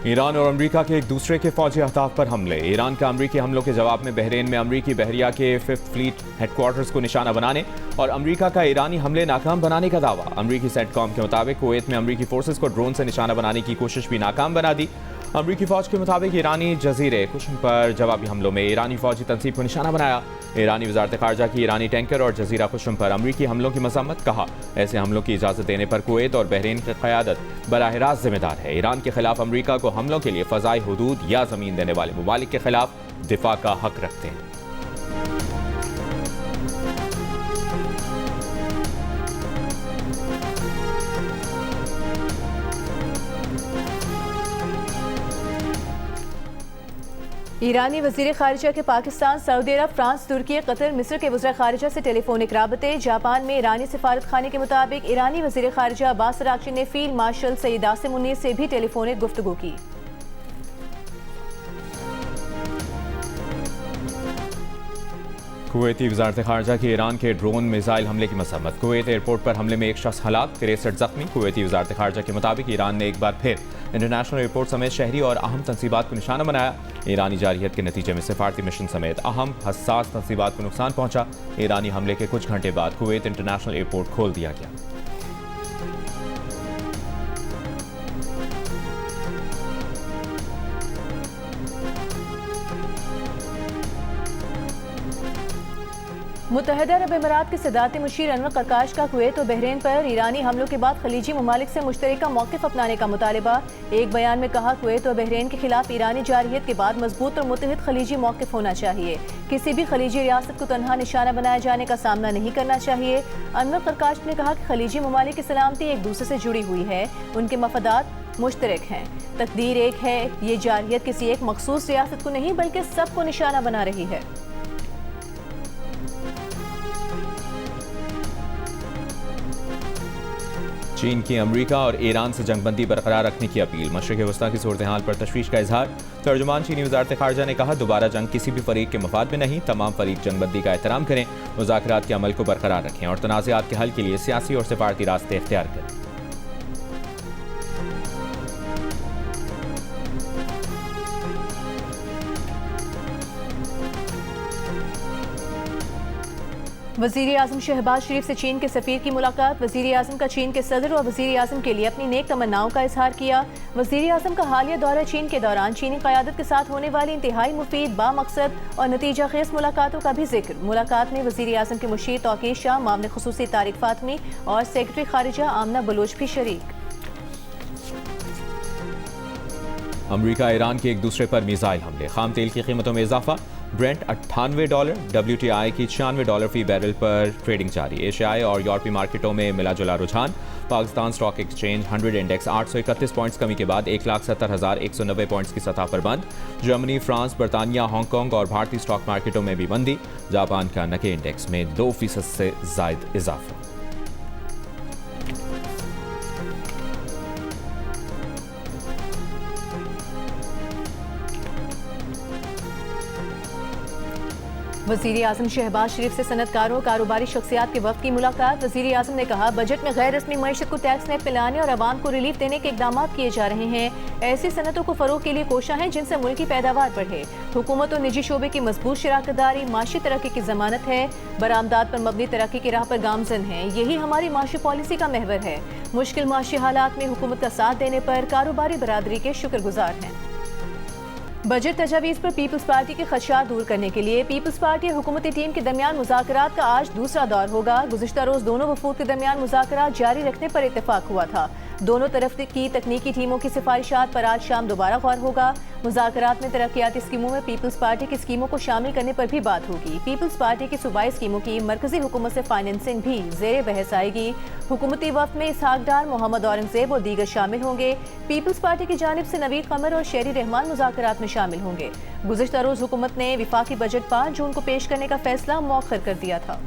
Iran और America के एक दूसरे के फौजी अहदाफ पर हमले। ईरान का अमेरिकी हमलों के जवाब में बहरीन में अमेरिकी बहरिया के 5th फ्लीट हेडक्वार्टर्स को निशाना बनाने और अमेरिका का ईरानी हमले नाकाम बनाने का दावा। अमेरिकी सेंटकॉम के मुताबिक कुवैत में अमेरिकी फोर्सेस को ड्रोन से निशाना बनाने की कोशिश भी नाकाम बना दी। अमेरिकी फौज के मुताबिक ईरानी जजीरे कुशन पर जवाबी हमलों में ईरानी फौजी तंसीब को निशाना बनाया। ईरानी वजारत खारजा की ईरानी टैंकर और जजीरा कुशन पर अमेरिकी हमलों की मजम्मत। कहा, ऐसे हमलों की इजाज़त देने पर कुवैत और बहरीन की क़यादत बराह रास्त जिम्मेदार है। ईरान के खिलाफ अमेरिका को हमलों के लिए फ़ज़ाई हुदूद या ज़मीन देने वाले ममालिक के खिलाफ दिफा का हक रखते हैं। ईरानी वज़ीर ख़ारिजा के पाकिस्तान, सऊदी अरब, फ्रांस, तुर्की, कतर, मिस्र के वज़ीर ख़ारिजा से टेलीफोनिक राबते। जापान में ईरानी सिफारत खाने के मुताबिक ईरानी वज़ीर ख़ारिजा अब्बास अराग़ची ने फ़ील्ड मार्शल सईद आसिम मुनीर से भी टेलीफोनिक गुफ्तगू की। कुवैती वजारत खारजा की ईरान के ड्रोन मिसाइल हमले की मसम्मत। कुवैत एयरपोर्ट पर हमले में एक शख्स हलाक, 63 जख्मी। कुवैती वजारत खारजा के मुताबिक ईरान ने एक बार फिर इंटरनेशनल एयरपोर्ट समेत शहरी और अहम तंसीबात को निशाना बनाया। ईरानी जारहियत के नतीजे में सिफारती मिशन समेत अहम हसास तंसीबात को नुकसान पहुंचा। ईरानी हमले के कुछ घंटे बाद कुवैत इंटरनेशनल एयरपोर्ट खोल दिया गया। मुत्तहिदा अरब अमीरात के सदारती मुशीर अनवर करकाश का कुवैत और बहरीन पर ईरानी हमलों के बाद खलीजी ममालिक से मुश्तरका मौक़िफ़ अपनाने का मुतालबा। एक बयान में कहा, कुवैत और बहरीन के खिलाफ ईरानी जारहियत के बाद मजबूत और मुत्तहिद खलीजी मौक़िफ़ होना चाहिए। किसी भी खलीजी रियासत को तनहा निशाना बनाए जाने का सामना नहीं करना चाहिए। अनवर करकाश ने कहा कि खलीजी ममालिक की सलामती एक दूसरे से जुड़ी हुई है, उनके मफादात मुश्तरक हैं। तकदीर एक है, ये जारहियत किसी एक मखसूस रियासत को नहीं बल्कि सबको निशाना बना रही है। चीन की अमेरिका और ईरान से जंगबंदी बरकरार रखने की अपील। मशरिक़ वस्ता की सूरत हाल पर तशवीश का इजहार। तर्जुमान चीनी वजारत खारजा ने कहा, दोबारा जंग किसी भी फरीक के मफाद में नहीं, तमाम फरीक जंगबंदी का एहतराम करें, मुज़ाकरात के अमल को बरकरार रखें और तनाज़ात के हल के लिए सियासी और सिफारती रास्ते इख्तियार करें। वज़ीर आज़म शहबाज शरीफ से चीन के सफ़ीर की मुलाकात। वज़ीर आज़म का चीन के सदर और वज़ीर आज़म के लिए अपनी नेक तमन्नाओं का इजहार किया। वज़ीर आज़म का हालिया दौरा चीन के दौरान चीनी क़यादत के साथ होने वाली इंतहाई मुफीद, बामकसद और नतीजा खेज़ मुलाकातों का भी जिक्र। मुलाकात में वज़ीर आज़म के मुशीर तौक़ीर शाह, मामले ख़ुसूसी तारिक फ़ातमी और सेक्रेटरी ख़ारिजा आमना बलोच भी शरीक। अमेरिका ईरान के एक दूसरे पर मिसाइल हमले। खाम तेल की कीमतों में इजाफा। ब्रेंट $98, WTI की $96 फी बैरल पर ट्रेडिंग जारी। एशियाई और यूरोपीय मार्केटों में मिला जुला रुझान। Pakistan stock exchange 100 index 831 points कमी के बाद 1,70,190 पॉइंट्स की सतह पर बंद। जर्मनी, फ्रांस, बरतानिया, हांगकांग और भारतीय स्टॉक मार्केटों में भी मंदी। जापान का निक्केई इंडेक्स में 2% से जायद इजाफा। वज़ीर आज़म शहबाज शरीफ से सनतकारों, कारोबारी शख्सियात के वफ़द की मुलाकात। वज़ीर आज़म ने कहा, बजट में गैर रस्मी मईशत को टैक्स नेट पिलाने और आवाम को रिलीफ देने के इकदाम किए जा रहे हैं। ऐसी सनतों को फ़रोग़ के लिए कोशा है जिनसे मुल्क की पैदावार बढ़े। हुकूमत और निजी शोबे की मजबूत शराकतदारी माशी तरक्की की ज़मानत है। बरामदात पर मबनी तरक्की की राह पर गामजन है। यही हमारी माशी पॉलिसी का महवर है। मुश्किल माशी हालात में हुकूमत का साथ देने पर कारोबारी बरादरी के शुक्रगुजार हैं। बजट तजावीज़ पर पीपल्स पार्टी के खदशात दूर करने के लिए पीपल्स पार्टी और हुकूमती टीम के दरमियान मुज़ाकरात का आज दूसरा दौर होगा। गुज़िश्ता रोज़ दोनों वफूद के दरमियान मुज़ाकरात जारी रखने पर इत्तेफाक हुआ था। दोनों तरफ की तकनीकी टीमों की सिफारिशात पर आज शाम दोबारा गौर होगा। मुज़ाकरात में तरक्याती स्कीमों में पीपल्स पार्टी की स्कीमों को शामिल करने पर भी बात होगी। पीपल्स पार्टी की सूबाई स्कीमों की मरकजी हुकूमत से फाइनेंसिंग भी ज़ेरे बहस आएगी। हुकूमती वफ़द में इसहाक डार, मोहम्मद औरंगज़ेब और दीगर शामिल होंगे। पीपल्स पार्टी की जानिब से नवीद कमर और शेरी रहमान मुज़ाकरात में शामिल होंगे। गुज़िश्ता रोज़ हुकूमत ने विफाकी बजट 5 जून को पेश करने का फैसला मौखर कर दिया था।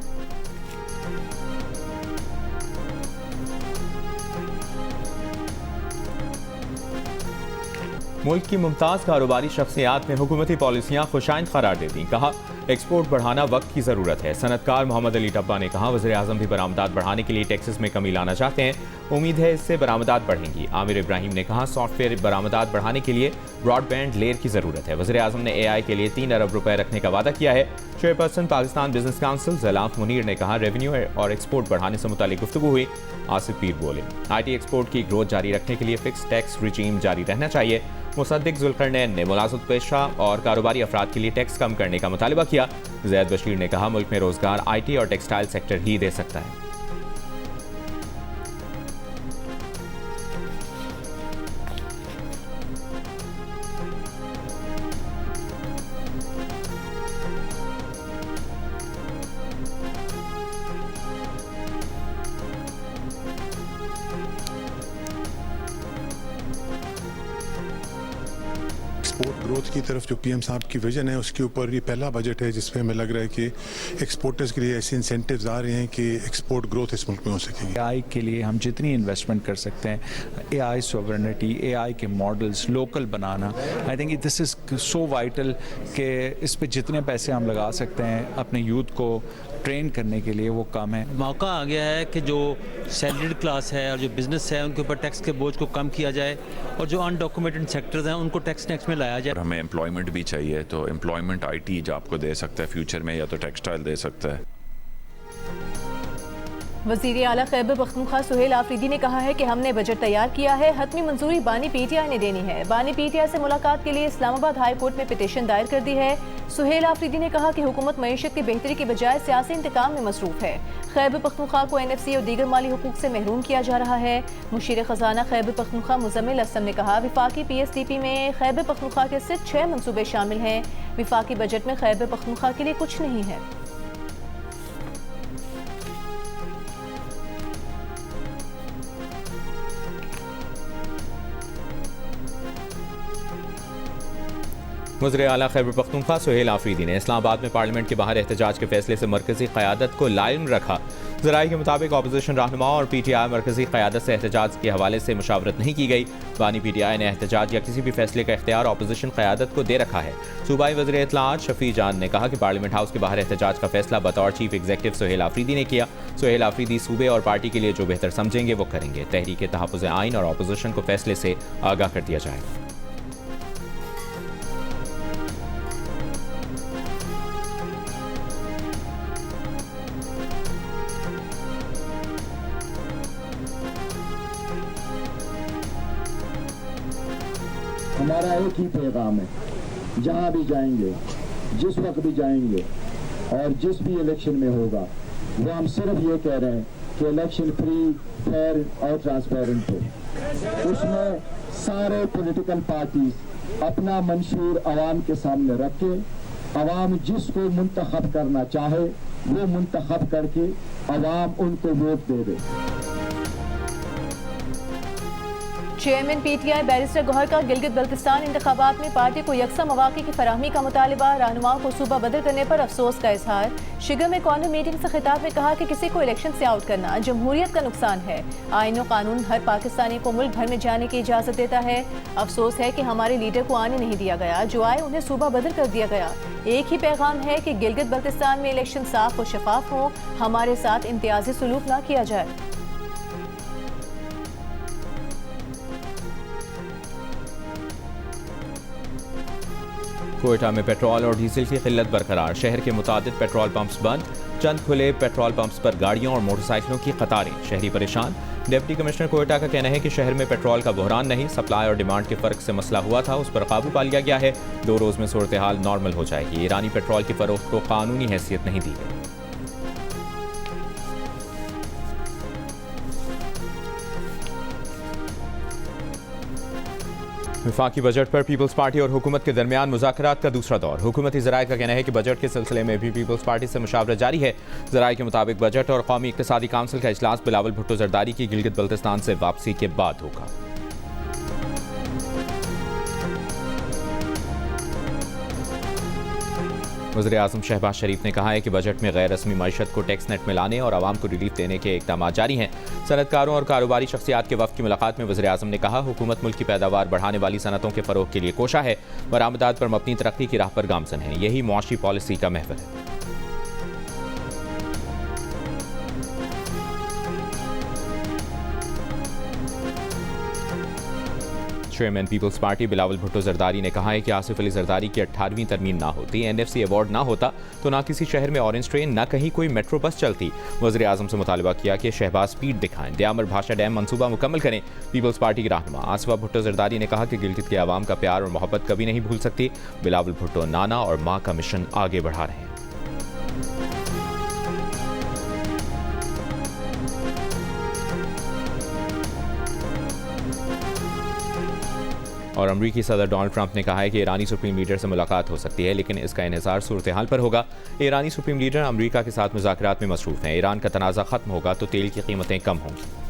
मुल्क की मुमताज़ कारोबारी शख्सियात ने हुकूमती पॉलिसियाँ खुशाइंद करार दे दी। कहा एक्सपोर्ट बढ़ाना वक्त की ज़रूरत है। सनतकार मोहम्मद अली टब्बा ने कहा वज़ीर आज़म भी बरामदात बढ़ाने के लिए टैक्सेस में कमी लाना चाहते हैं। उम्मीद है इससे बरामदात बढ़ेंगी। आमिर इब्राहिम ने कहा सॉफ्टवेयर बरामदात बढ़ाने के लिए ब्रॉडबैंड लेयर की ज़रूरत है। वज़ीर आज़म ने AI के लिए 3 अरब रुपए रखने का वादा किया है। चेयरपर्सन पाकिस्तान बिजनेस काउंसिल ज़लाफ मुनीर ने कहा रेवेन्यू और एक्सपोर्ट बढ़ाने से मुतालिक गुफ्तगू हुई। आसिफ पीर बोले IT एक्सपोर्ट की ग्रोथ जारी रखने के लिए फिक्स टैक्स रिजीम जारी रहना चाहिए। मुसद्दिक जुल्करनैन ने मुलाज़िम पेशा और कारोबारी अफराद के लिए टैक्स कम करने का मुतालिबा किया। ज़ैद बशीर ने कहा मुल्क में रोजगार IT और टेक्सटाइल सेक्टर ही दे सकता है। एक्सपोर्ट ग्रोथ की तरफ जो PM साहब की विजन है उसके ऊपर ये पहला बजट है जिसमें हमें लग रहा है कि एक्सपोर्टर्स के लिए ऐसे इंसेंटिव्स आ रहे हैं कि एक्सपोर्ट ग्रोथ इस मुल्क में हो सकेगी। AI के लिए हम जितनी इन्वेस्टमेंट कर सकते हैं, AI सॉवरेनिटी, AI के models local banana, I think this is so vital कि इस पे जितने पैसे हम लगा सकते हैं अपने यूथ को ट्रेन करने के लिए वो कम है। मौका आ गया है कि जो सैलरीड क्लास है और जो बिजनेस है उनके ऊपर टैक्स के बोझ को कम किया जाए और जो अनडॉक्यूमेंटेड सेक्टर्स हैं उनको टैक्स में लाया जाए। हमें एम्प्लॉयमेंट भी चाहिए, तो एम्प्लॉयमेंट IT जो आपको दे सकता है फ्यूचर में, या तो टेक्सटाइल दे सकता है। वज़ीर आला खैबर पख्तूनख्वा सुहेल आफरीदी ने कहा है कि हमने बजट तैयार किया है, हतमी मंजूरी बानी PTI ने देनी है। बानी PTI से मुलाकात के लिए इस्लामाबाद हाई कोर्ट में पिटीशन दायर कर दी है। सुहेल आफरीदी ने कहा कि हुकूमत मईशत की बेहतरी की बजाय सियासी इंतकाम में मसरूफ है। खैबर पख्तूनख्वा को NFC और दीगर माली हुकूक से महरूम किया जा रहा है। मुशीर खजाना खैबर पख्तूनख्वा मुजम्मिल असलम ने कहा विफाकी PSDP में खैबर पख्तूनख्वा के सिर्फ 6 मनसूबे शामिल हैं। विफाकी बजट में खैबर पख्तूनख्वा के लिए कुछ नहीं है। वज़ीर आला खैबर पख्तूनख्वा सुहेल आफरीदी ने इस्लामाबाद में पार्लियामेंट के बाहर एहतजाज के फैसले से मरकजी क़यादत को लाइम रखा। ज़राए के मुताबिक अपोजिशन रहनुमा और PTI मरकजी क़यादत से एहतजाज के हवाले से मुशावरत नहीं की गई। बानी PTI ने एहतजाज या किसी भी फैसले का इख्तियार अपोजिशन क़यादत को दे रखा है। सूबाई वज़ीर इत्तलाआत शफी जान ने कहा कि पार्लियामेंट हाउस के बाहर एहतजाज का फैसला बतौर चीफ एग्जीक्यूटिव सुहेल आफरीदी ने किया। सुहेल आफरीदी सूबे और पार्टी के लिए जो बेहतर समझेंगे वो करेंगे। तहरीक तहफ़्फ़ुज़ आइन और अपोजिशन को फैसले से आगाह कर दिया जाएगा। हमारा एक ही पैगाम है, जहाँ भी जाएंगे, जिस वक्त भी जाएंगे और जिस भी इलेक्शन में होगा, वो हम सिर्फ ये कह रहे हैं कि इलेक्शन फ्री, फेयर और ट्रांसपेरेंट हो। उसमें सारे पॉलिटिकल पार्टीज अपना मंशूर आवाम के सामने रख के आवाम जिसको मुंतखब करना चाहे वो मुंतखब करके आवाम उनको वोट दे दे। चेयरमैन PTI बैरिस्टर गौहर का गिलगित बल्तिस्तान इंतखाबात में पार्टी को यकसा मौक़े की फराहमी का मुतालिबा। रहनुमाओं को सूबा बदल करने पर अफसोस का इजहार। शिगर में कॉर्नर मीटिंग से खिताब में कहा कि किसी को इलेक्शन से आउट करना जमहूरियत का नुकसान है। आईन और कानून हर पाकिस्तानी को मुल्क भर में जाने की इजाज़त देता है। अफसोस है कि हमारे लीडर को आने नहीं दिया गया, जो आए उन्हें सूबा बदल कर दिया गया। एक ही पैगाम है कि गिलगित बल्तिस्तान में इलेक्शन साफ और शफाफ हो, हमारे साथ इम्तियाजी सलूक ना किया जाए। कोयटा में पेट्रोल और डीजल की किल्लत बरकरार। शहर के मुतादिद पेट्रोल पंप्स बंद, चंद खुले पेट्रोल पंप्स पर गाड़ियों और मोटरसाइकिलों की कतारें। शहरी परेशान। डिप्टी कमिश्नर कोयटा का कहना है कि शहर में पेट्रोल का बहरान नहीं, सप्लाई और डिमांड के फर्क से मसला हुआ था, उस पर काबू पा लिया गया है। 2 रोज में सूरत हाल नॉर्मल हो जाएगी। ईरानी पेट्रोल की फरोख्त को कानूनी हैसियत नहीं दी गई। वफाकी बजट पर पीपल्स पार्टी और हुकूमत के दरमियान मुज़ाकरात का दूसरा दौर। हुकूमती ज़राए का कहना है कि बजट के सिलसिले में भी पीपल्स पार्टी से मुशावरत जारी है। ज़राए के मुताबिक बजट और कौमी इक़्तिसादी काउंसिल का इजलास बिलावल भुट्टो जरदारी की गिलगित बल्तिस्तान से वापसी के बाद होगा। वज़ीर आज़म शहबाज शरीफ ने कहा है कि बजट में गैर रस्मी मईशत को टैक्स नेट में लाने और आवाम को रिलीफ देने के इक़दाम जारी हैं। सनतकारों और कारोबारी शख्सियात के वफ़द की मुलाकात में वज़ीर आज़म ने कहा, हुकूमत मुल्क की पैदावार बढ़ाने वाली सनतों के फ़रोग़ के लिए कोशा है, बरामदात पर मबनी तरक्की की राह पर गामज़न है। यही मुआशी पॉलिसी का महवर है। Chairman People's Party Bilawal Bhutto Zardari ने कहा है कि आसिफ अली जरदारी की 18वीं तरमीम ना होती, NFC अवार्ड ना होता तो ना किसी शहर में ऑरेंज ट्रेन, ना कहीं कोई मेट्रो बस चलती। वज़ीर आज़म से मुतालबा किया कि शहबाज स्पीड दिखाएं, दयामर भाषा डैम मनसूबा मुकम्मल करें। पीपल्स पार्टी के रहनुमा आसिफा भुट्टो जरदारी ने कहा कि गिलगित के आवाम का प्यार और मोहब्बत कभी नहीं भूल सकती। बिलावल भुट्टो नाना और माँ का मिशन आगे बढ़ा रहे हैं। और अमरीकी सदर डोनाल्ड ट्रंप ने कहा है कि ईरानी सुप्रीम लीडर से मुलाकात हो सकती है, लेकिन इसका इन्हिसार सूरत हाल पर होगा। ईरानी सुप्रीम लीडर अमरीका के साथ मुज़ाकरात में मसरूफ़ हैं। ईरान का तनाज़ा खत्म होगा तो तेल की कीमतें कम होंगी।